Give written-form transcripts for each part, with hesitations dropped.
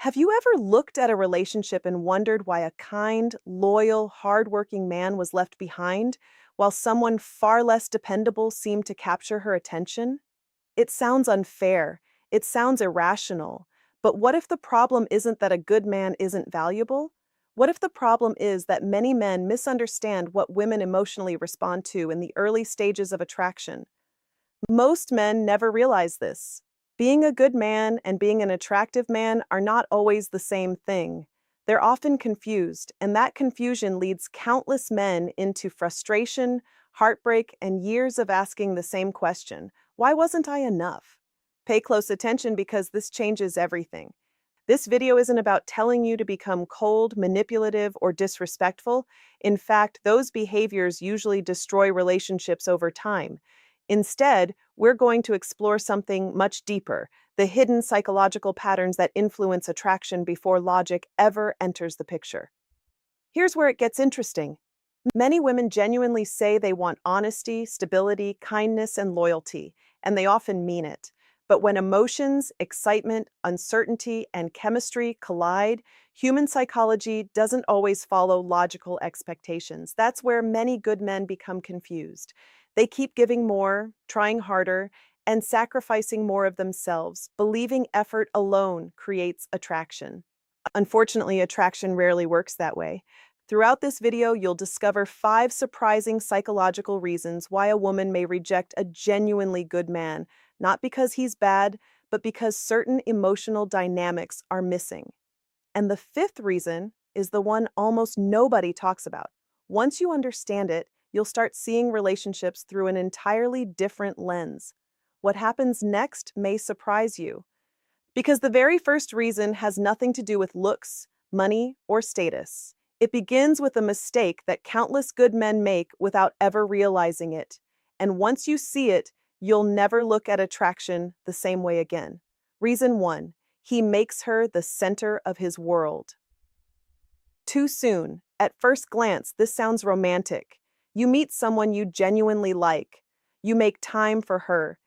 Have you ever looked at a relationship and wondered why a kind, loyal, hardworking man was left behind, while someone far less dependable seemed to capture her attention? It sounds unfair. It sounds irrational. But what if the problem isn't that a good man isn't valuable? What if the problem is that many men misunderstand what women emotionally respond to in the early stages of attraction? Most men never realize this. Being a good man and being an attractive man are not always the same thing. They're often confused, and that confusion leads countless men into frustration, heartbreak, and years of asking the same question: why wasn't I enough? Pay close attention because this changes everything. This video isn't about telling you to become cold, manipulative, or disrespectful. In fact, those behaviors usually destroy relationships over time. Instead, we're going to explore something much deeper: the hidden psychological patterns that influence attraction before logic ever enters the picture. Here's where it gets interesting. Many women genuinely say they want honesty, stability, kindness, and loyalty, and they often mean it. But when emotions, excitement, uncertainty, and chemistry collide, human psychology doesn't always follow logical expectations. That's where many good men become confused. They keep giving more, trying harder, and sacrificing more of themselves, believing effort alone creates attraction. Unfortunately, attraction rarely works that way. Throughout this video, you'll discover 5 surprising psychological reasons why a woman may reject a genuinely good man, not because he's bad, but because certain emotional dynamics are missing. And the 5th reason is the one almost nobody talks about. Once you understand it, you'll start seeing relationships through an entirely different lens. What happens next may surprise you. Because the very first reason has nothing to do with looks, money, or status. It begins with a mistake that countless good men make without ever realizing it. And once you see it, you'll never look at attraction the same way again. Reason 1: he makes her the center of his world. Too soon. At first glance, this sounds romantic. You meet someone you genuinely like. You make time for her.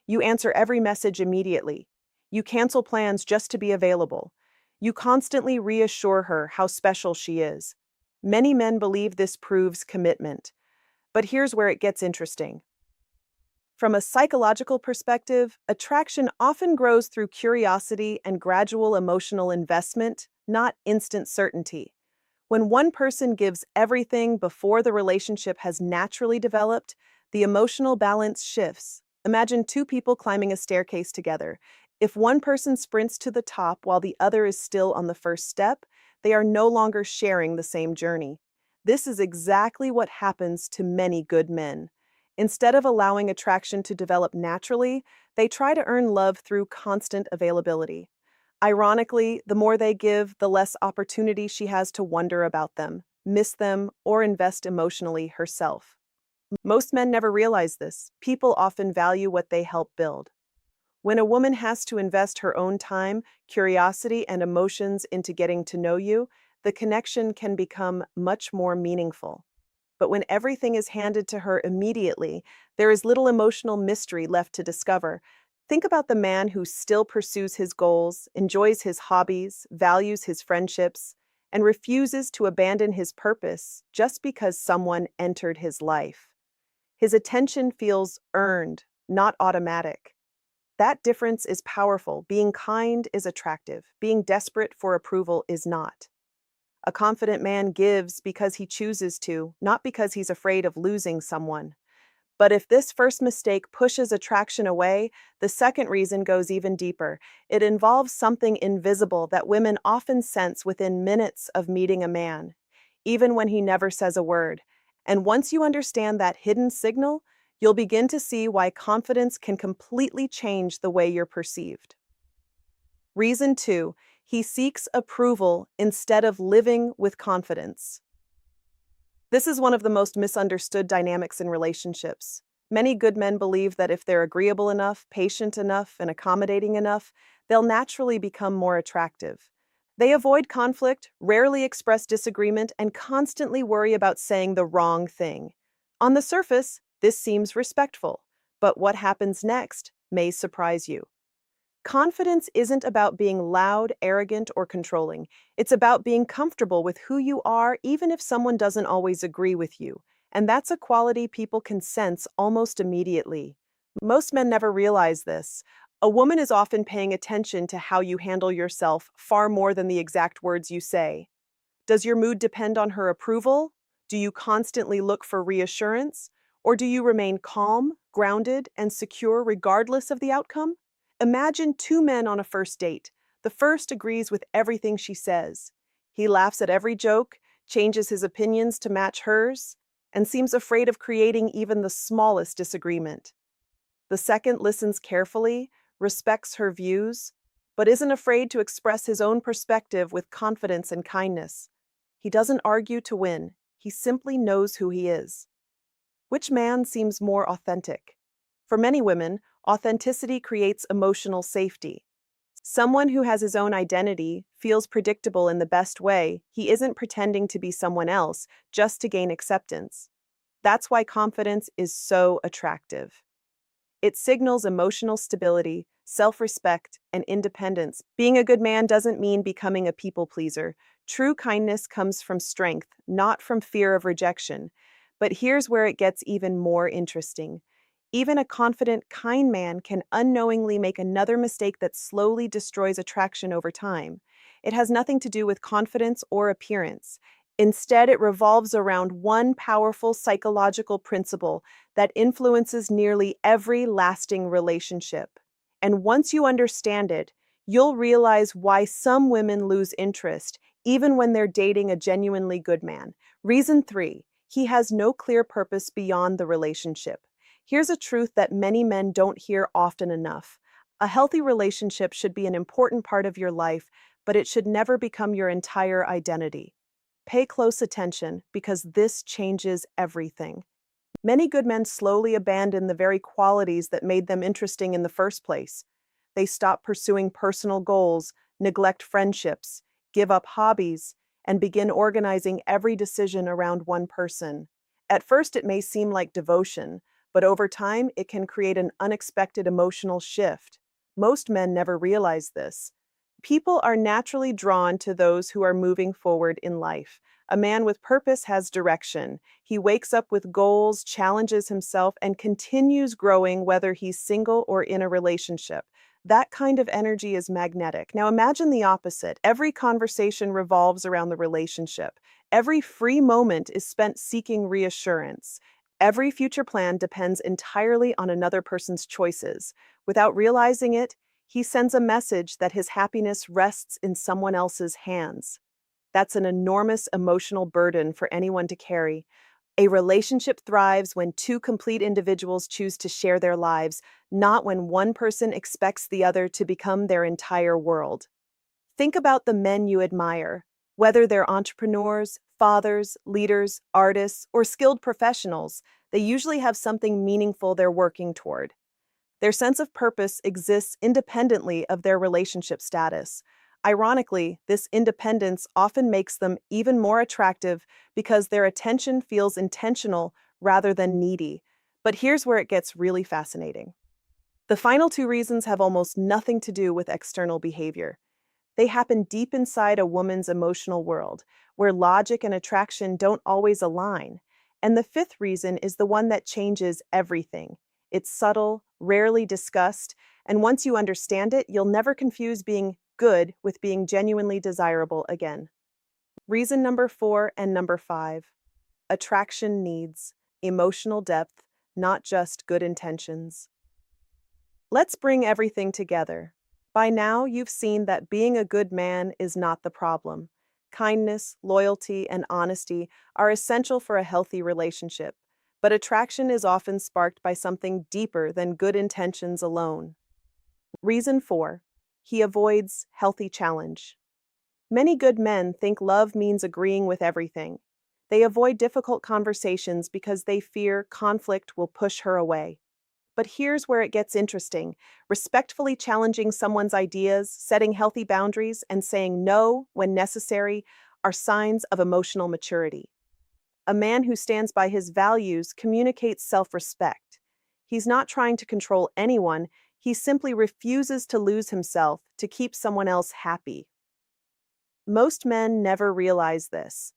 You answer every message immediately. You cancel plans just to be available. You constantly reassure her how special she is. Many men believe this proves commitment. But here's where it gets interesting. From a psychological perspective, attraction often grows through curiosity and gradual emotional investment, not instant certainty. When one person gives everything before the relationship has naturally developed, the emotional balance shifts. Imagine 2 people climbing a staircase together. If one person sprints to the top while the other is still on the first step, they are no longer sharing the same journey. This is exactly what happens to many good men. Instead of allowing attraction to develop naturally, they try to earn love through constant availability. Ironically, the more they give, the less opportunity she has to wonder about them, miss them, or invest emotionally herself. Most men never realize this. People often value what they help build. When a woman has to invest her own time, curiosity, and emotions into getting to know you, the connection can become much more meaningful. But when everything is handed to her immediately, there is little emotional mystery left to discover. Think about the man who still pursues his goals, enjoys his hobbies, values his friendships, and refuses to abandon his purpose just because someone entered his life. His attention feels earned, not automatic. That difference is powerful. Being kind is attractive. Being desperate for approval is not. A confident man gives because he chooses to, not because he's afraid of losing someone. But if this first mistake pushes attraction away, the second reason goes even deeper. It involves something invisible that women often sense within minutes of meeting a man, even when he never says a word. And once you understand that hidden signal, you'll begin to see why confidence can completely change the way you're perceived. Reason 2: he seeks approval instead of living with confidence. This is one of the most misunderstood dynamics in relationships. Many good men believe that if they're agreeable enough, patient enough, and accommodating enough, they'll naturally become more attractive. They avoid conflict, rarely express disagreement, and constantly worry about saying the wrong thing. On the surface, this seems respectful, but what happens next may surprise you. Confidence isn't about being loud, arrogant, or controlling. It's about being comfortable with who you are, even if someone doesn't always agree with you. And that's a quality people can sense almost immediately. Most men never realize this. A woman is often paying attention to how you handle yourself far more than the exact words you say. Does your mood depend on her approval? Do you constantly look for reassurance? Or do you remain calm, grounded, and secure regardless of the outcome? Imagine two men on a first date. The first agrees with everything she says. He laughs at every joke, changes his opinions to match hers, and seems afraid of creating even the smallest disagreement. The second listens carefully, respects her views, but isn't afraid to express his own perspective with confidence and kindness. He doesn't argue to win, he simply knows who he is. Which man seems more authentic? For many women, authenticity creates emotional safety. Someone who has his own identity, feels predictable in the best way, he isn't pretending to be someone else just to gain acceptance. That's why confidence is so attractive. It signals emotional stability, self-respect, and independence. Being a good man doesn't mean becoming a people pleaser. True kindness comes from strength, not from fear of rejection. But here's where it gets even more interesting. Even a confident, kind man can unknowingly make another mistake that slowly destroys attraction over time. It has nothing to do with confidence or appearance. Instead, it revolves around one powerful psychological principle that influences nearly every lasting relationship. And once you understand it, you'll realize why some women lose interest, even when they're dating a genuinely good man. Reason 3, he has no clear purpose beyond the relationship. Here's a truth that many men don't hear often enough. A healthy relationship should be an important part of your life, but it should never become your entire identity. Pay close attention because this changes everything. Many good men slowly abandon the very qualities that made them interesting in the first place. They stop pursuing personal goals, neglect friendships, give up hobbies, and begin organizing every decision around one person. At first, it may seem like devotion, but over time, it can create an unexpected emotional shift. Most men never realize this. People are naturally drawn to those who are moving forward in life. A man with purpose has direction. He wakes up with goals, challenges himself, and continues growing whether he's single or in a relationship. That kind of energy is magnetic. Now imagine the opposite. Every conversation revolves around the relationship. Every free moment is spent seeking reassurance. Every future plan depends entirely on another person's choices. Without realizing it, he sends a message that his happiness rests in someone else's hands. That's an enormous emotional burden for anyone to carry. A relationship thrives when two complete individuals choose to share their lives, not when one person expects the other to become their entire world. Think about the men you admire. Whether they're entrepreneurs, fathers, leaders, artists, or skilled professionals, they usually have something meaningful they're working toward. Their sense of purpose exists independently of their relationship status. Ironically, this independence often makes them even more attractive because their attention feels intentional rather than needy. But here's where it gets really fascinating. The final two reasons have almost nothing to do with external behavior. They happen deep inside a woman's emotional world, where logic and attraction don't always align. And the fifth reason is the one that changes everything. It's subtle, rarely discussed, and once you understand it, you'll never confuse being good with being genuinely desirable again. Reason number 4 and number 5. Attraction needs emotional depth, not just good intentions. Let's bring everything together. By now, you've seen that being a good man is not the problem. Kindness, loyalty, and honesty are essential for a healthy relationship, but attraction is often sparked by something deeper than good intentions alone. Reason 4. He avoids healthy challenge. Many good men think love means agreeing with everything. They avoid difficult conversations because they fear conflict will push her away. But here's where it gets interesting. Respectfully challenging someone's ideas, setting healthy boundaries, and saying no when necessary are signs of emotional maturity. A man who stands by his values communicates self-respect. He's not trying to control anyone, He simply refuses to lose himself to keep someone else happy. Most men never realize this.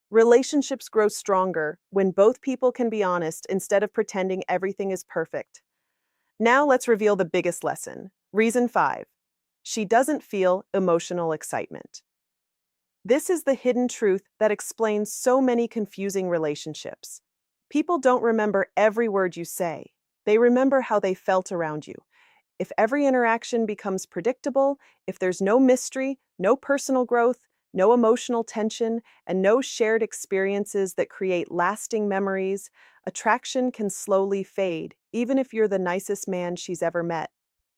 Relationships grow stronger when both people can be honest instead of pretending everything is perfect. Now let's reveal the biggest lesson. Reason 5. She doesn't feel emotional excitement. This is the hidden truth that explains so many confusing relationships. People don't remember every word you say. They remember how they felt around you. If every interaction becomes predictable, if there's no mystery, no personal growth, no emotional tension, and no shared experiences that create lasting memories, attraction can slowly fade, even if you're the nicest man she's ever met.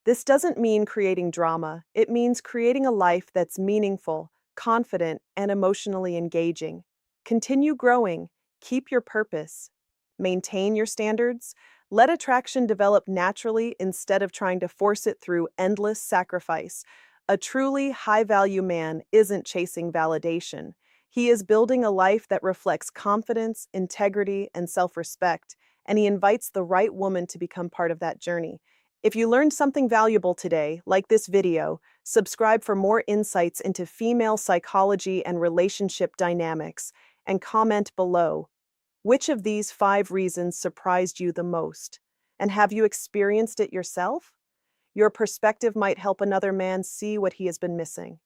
This doesn't mean creating drama, it means creating a life that's meaningful, confident, and emotionally engaging. Continue growing, keep your purpose, maintain your standards, let attraction develop naturally instead of trying to force it through endless sacrifice. A truly high value man isn't chasing validation. He is building a life that reflects confidence, integrity, and self respect, and he invites the right woman to become part of that journey. If you learned something valuable today, like this video, subscribe for more insights into female psychology and relationship dynamics, and comment below. Which of these 5 reasons surprised you the most? And have you experienced it yourself? Your perspective might help another man see what he has been missing.